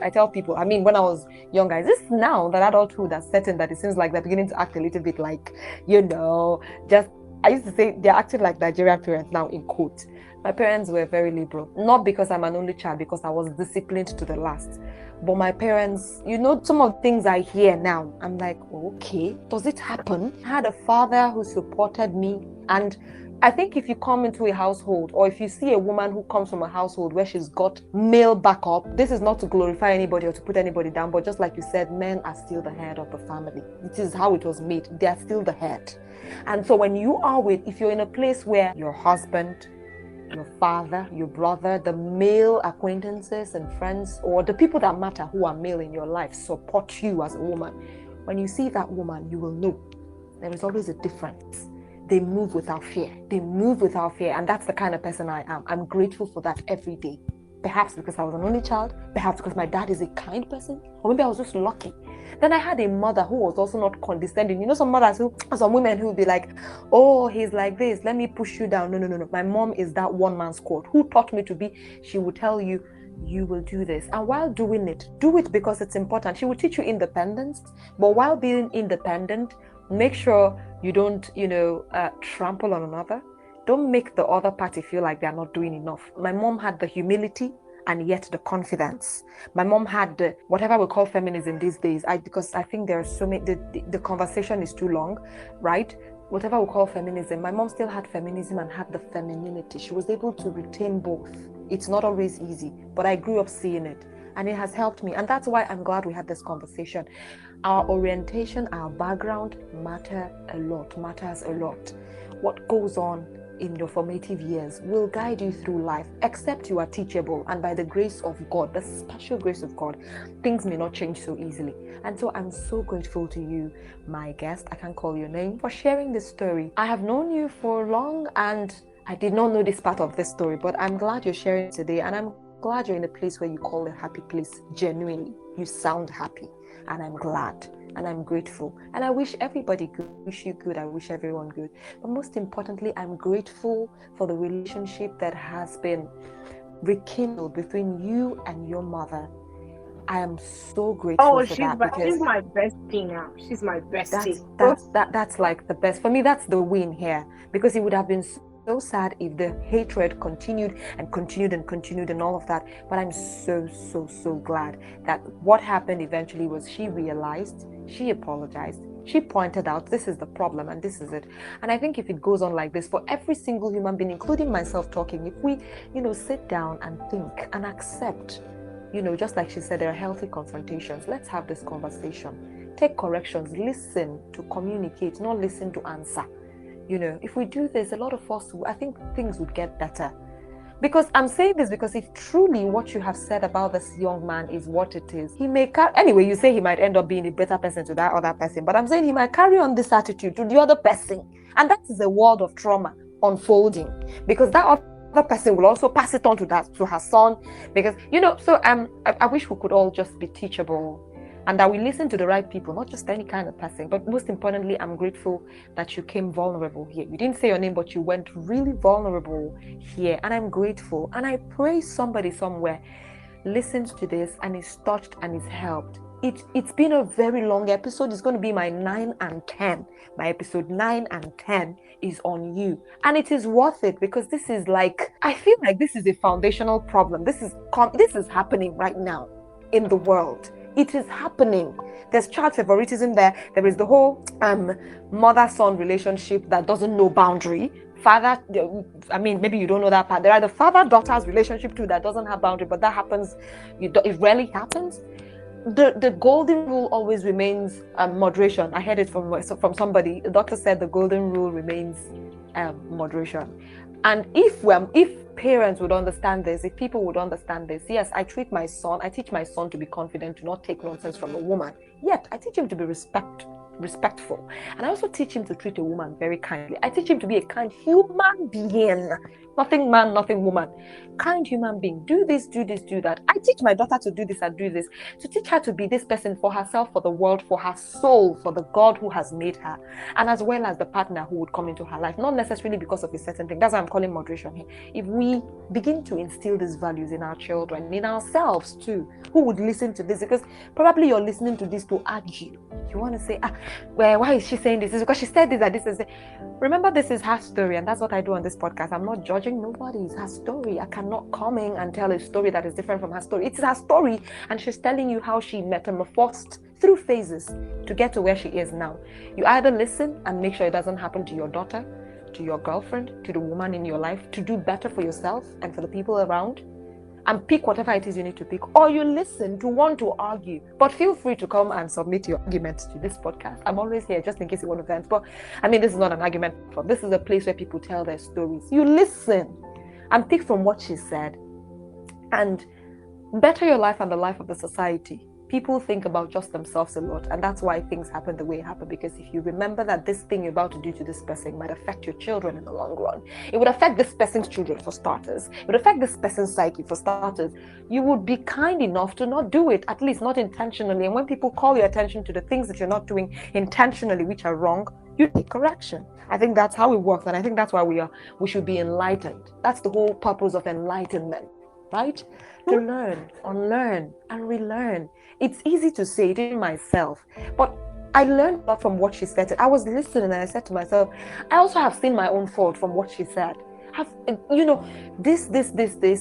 Speaker 5: tell people, I mean, when I was younger, is this now that adulthood has set in that it seems like they're beginning to act a little bit like, just I used to say they're acting like Nigerian parents now, in quote. My parents were very liberal, not because I'm an only child, because I was disciplined to the last. But my parents, some of the things I hear now, I'm like, okay, does it happen? I had a father who supported me. And I think if you come into a household, or if you see a woman who comes from a household where she's got male backup, this is not to glorify anybody or to put anybody down, but just like you said, men are still the head of the family. It is how it was made. They are still the head. And so when if you're in a place where your husband, your father, your brother, the male acquaintances and friends, or the people that matter who are male in your life support you as a woman, when you see that woman, you will know there is always a difference. They move without fear. And that's the kind of person I am. I'm grateful for that every day. Perhaps because I was an only child, perhaps because my dad is a kind person, or maybe I was just lucky. Then I had a mother who was also not condescending. Some women who would be like, oh, he's like this, let me push you down. No. My mom is that one-man squad who taught me to be. She would tell you, you will do this. And while doing it, do it because it's important. She will teach you independence. But while being independent, make sure you don't, trample on another. Don't make the other party feel like they're not doing enough. My mom had the humility and yet the confidence. My mom had the, whatever we call feminism these days, because I think there are so many, the conversation is too long, right? Whatever we call feminism, my mom still had feminism and had the femininity. She was able to retain both. It's not always easy, but I grew up seeing it and it has helped me. And that's why I'm glad we had this conversation. Our orientation, our background matters a lot. What goes on in your formative years will guide you through life, except you are teachable, and by the grace of God, the special grace of God, things may not change so easily. And so I'm so grateful to you, my guest, I can't call your name, for sharing this story. I have known you for long and I did not know this part of this story, but I'm glad you're sharing today, and I'm glad you're in a place where you call a happy place. Genuinely, you sound happy, and I'm glad. And I'm grateful. And I wish everybody good. I wish you good. I wish everyone good. But most importantly, I'm grateful for the relationship that has been rekindled between you and your mother. I am so grateful for that.
Speaker 4: She's my bestie now. She's my bestie.
Speaker 5: That's like the best. For me, that's the win here. Because it would have been so sad if the hatred continued and all of that. But I'm so glad that what happened eventually was she realized, she apologized, she pointed out this is the problem and this is it. And I think if it goes on like this for every single human being, including myself talking, if we sit down and think and accept, just like she said, there are healthy confrontations. Let's have this conversation, take corrections, listen to communicate, not listen to answer. If we do this, a lot of us, I think things would get better. Because I'm saying this because if truly what you have said about this young man is what it is, he may anyway, you say he might end up being a better person to that other person, but I'm saying he might carry on this attitude to the other person. And that is a world of trauma unfolding, because that other person will also pass it on to her son. Because, so I wish we could all just be teachable, and that we listen to the right people, not just any kind of person. But most importantly, I'm grateful that you came vulnerable here. You didn't say your name, but you went really vulnerable here. And I'm grateful. And I pray somebody somewhere listens to this and is touched and is helped. It's been a very long episode. It's going to be my 9 and 10. My episode 9 and 10 is on you. And it is worth it, because this is I feel like this is a foundational problem. This is happening right now in the world. It is happening. There's child favoritism there. There is the whole mother-son relationship that doesn't know boundary. Father, maybe you don't know that part. There are the father-daughter's relationship too that doesn't have boundary, but that happens. It rarely happens. The golden rule always remains moderation. I heard it from somebody. The doctor said the golden rule remains moderation. And if parents would understand this, if people would understand this, yes, I teach my son to be confident, to not take nonsense from a woman. Yet I teach him to be respectful. And I also teach him to treat a woman very kindly. I teach him to be a kind human being. Nothing man, nothing woman. Kind human being. Do this, do that. I teach my daughter to do this and do this. To teach her to be this person for herself, for the world, for her soul, for the God who has made her. And as well as the partner who would come into her life. Not necessarily because of a certain thing. That's why I'm calling moderation here. If we begin to instill these values in our children, in ourselves too, who would listen to this? Because probably you're listening to this to argue. You want to say, why is she saying this? It's because she said this, that this is. Remember, this is her story, and that's what I do on this podcast. I'm not judging nobody. It's her story. I cannot come in and tell a story that is different from her story. It's her story, and she's telling you how she metamorphosed through phases to get to where she is now. You either listen and make sure it doesn't happen to your daughter, to your girlfriend, to the woman in your life, to do better for yourself and for the people around, and pick whatever it is you need to pick, or you listen to want to argue. But feel free to come and submit your arguments to this podcast. I'm always here just in case you want to vent. But I mean, this is not an argument. This is a place where people tell their stories. You listen and pick from what she said and better your life and the life of the society. People think about just themselves a lot, and that's why things happen the way it happened. Because if you remember that this thing you're about to do to this person might affect your children in the long run, it would affect this person's children for starters, it would affect this person's psyche for starters, you would be kind enough to not do it, at least not intentionally. And when people call your attention to the things that you're not doing intentionally, which are wrong, you take correction. I think that's how it works, and I think that's why we should be enlightened. That's the whole purpose of enlightenment, right? To learn, unlearn, and relearn. It's easy to say it in myself, but I learned a lot from what she said. I was listening and I said to myself, I also have seen my own fault from what she said. This,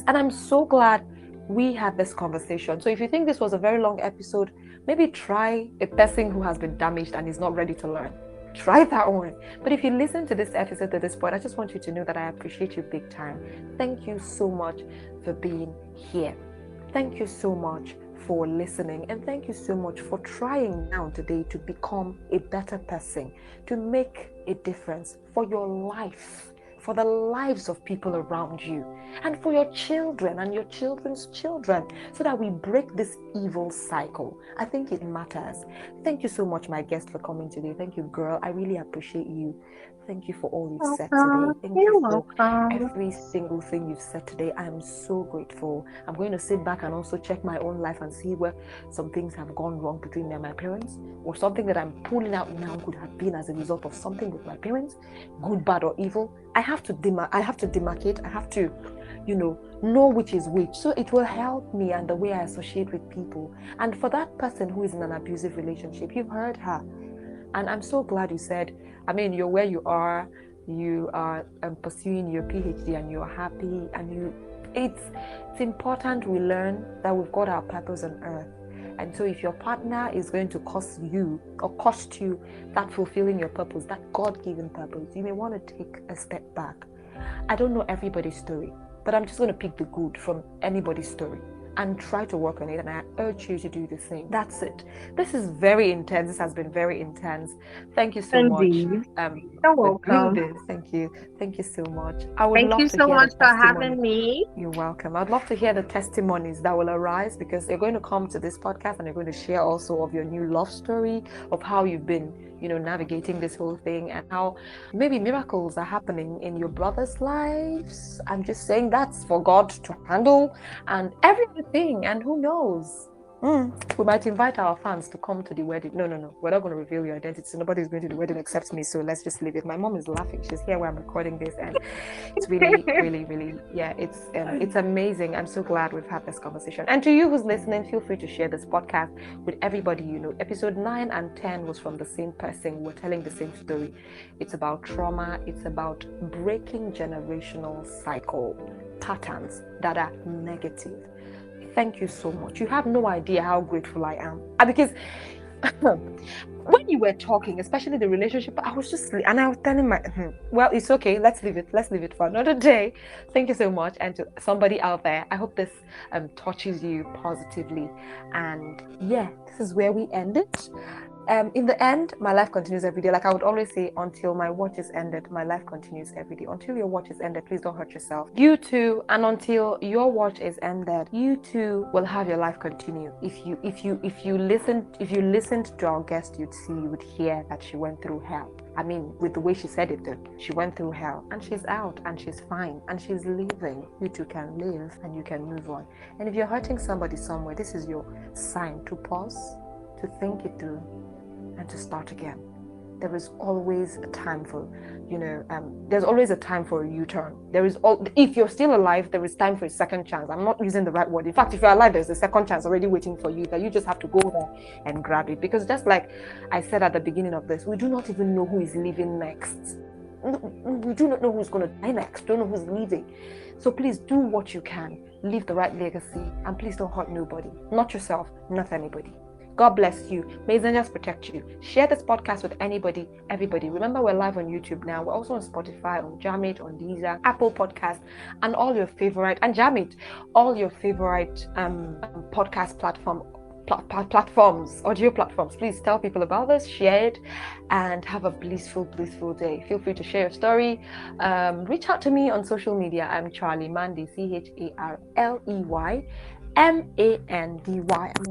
Speaker 5: and I'm so glad we had this conversation. So if you think this was a very long episode, maybe try a person who has been damaged and is not ready to learn. Try that one. But if you listen to this episode to this point, I just want you to know that I appreciate you big time. Thank you so much for being here. Thank you so much for listening, and thank you so much for trying now today to become a better person, to make a difference for your life, for the lives of people around you, and for your children and your children's children, so that we break this evil cycle. I think it matters. Thank you so much, my guest, for coming today. Thank you, girl. I really appreciate you. Thank you for all you've said today. Thank you for every single thing you've said today. I am so grateful. I'm going to sit back and also check my own life and see where some things have gone wrong between me and my parents, or something that I'm pulling out now could have been as a result of something with my parents, good, bad, or evil. I have to demarcate. I have to, know which is which. So it will help me and the way I associate with people. And for that person who is in an abusive relationship, you've heard her. And I'm so glad you said, you're where you are pursuing your PhD and you're happy, and it's important we learn that we've got our purpose on earth. And so if your partner is going to cost you that fulfilling your purpose, that God-given purpose, you may want to take a step back. I don't know everybody's story, but I'm just going to pick the good from anybody's story and try to work on it, and I urge you to do the same. That's it. This is very intense. This has been very intense. Thank you so much.
Speaker 4: You're welcome.
Speaker 5: Thank you so much.
Speaker 4: Thank you so much for having me.
Speaker 5: You're welcome. I'd love to hear the testimonies that will arise, because you're going to come to this podcast and you're going to share also of your new love story, of how you've been navigating this whole thing, and how maybe miracles are happening in your brothers' lives. I'm just saying that's for God to handle, and everything, and who knows, we might invite our fans to come to the wedding. No, we're not going to reveal your identity, so nobody's going to the wedding except me, so let's just leave it. My mom is laughing. She's here where I'm recording this, and it's really it's amazing. I'm so glad we've had this conversation. And to you who's listening, feel free to share this podcast with everybody you know. Episode 9 and 10 was from the same person. We're telling the same story. It's about trauma. It's about breaking generational cycle patterns that are negative. Thank you so much. You have no idea how grateful I am. Because when you were talking, especially the relationship, I was just, and I was telling well, it's okay. Let's leave it for another day. Thank you so much. And to somebody out there, I hope this touches you positively. And yeah, this is where we end it. In the end, my life continues every day. Like I would always say, until my watch is ended, my life continues every day. Until your watch is ended, please don't hurt yourself. You too, and until your watch is ended, you too will have your life continue. If you listened to our guest, you would hear that she went through hell. With the way she said it, though, she went through hell, and she's out, and she's fine, and she's living. You too can live, and you can move on. And if you're hurting somebody somewhere, this is your sign to pause, to think it through, and to start again. there is always a time for, there's always a time for a U-turn. If you're still alive, there is time for a second chance. I'm not using the right word. In fact, if you're alive, there's a second chance already waiting for you, that you just have to go there and grab it. Because just like I said at the beginning of this, we do not even know who is leaving next. We do not know who's going to die next. Don't know who's leaving. So please do what you can. Leave the right legacy, and please don't hurt nobody. Not yourself, not anybody. God bless you. May the angels protect you. Share this podcast with anybody, everybody. Remember, we're live on YouTube now. We're also on Spotify, on Jamit, on Deezer, Apple Podcast, and all your favorite, and Jamit, all your favorite podcast platforms, audio platforms. Please tell people about this, share it, and have a blissful day. Feel free to share your story. Reach out to me on social media. I'm Charlie Mandy, CharleyMandy. I'm on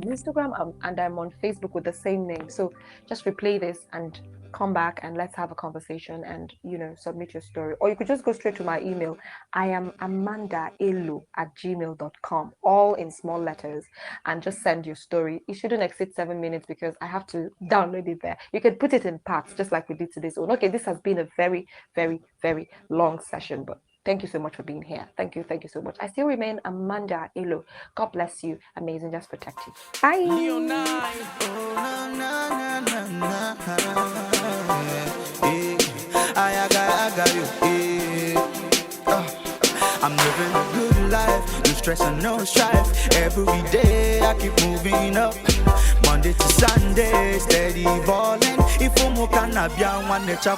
Speaker 5: Instagram and I'm on Facebook with the same name. So just replay this and come back and let's have a conversation and submit your story. Or you could just go straight to my email. I am amandaelu@gmail.com, all in small letters, and just send your story. It shouldn't exceed 7 minutes because I have to download it there. You can put it in parts just like we did today. So okay, this has been a very, very, very long session, but thank you so much for being here. Thank you so much. I still remain Amanda Elo. God bless you. Amazing, just protect you. Bye.
Speaker 6: I got you. I'm living a good life, no stress and no strife. Every day I keep moving up. Monday to Sunday, steady balling. If you can have one nature,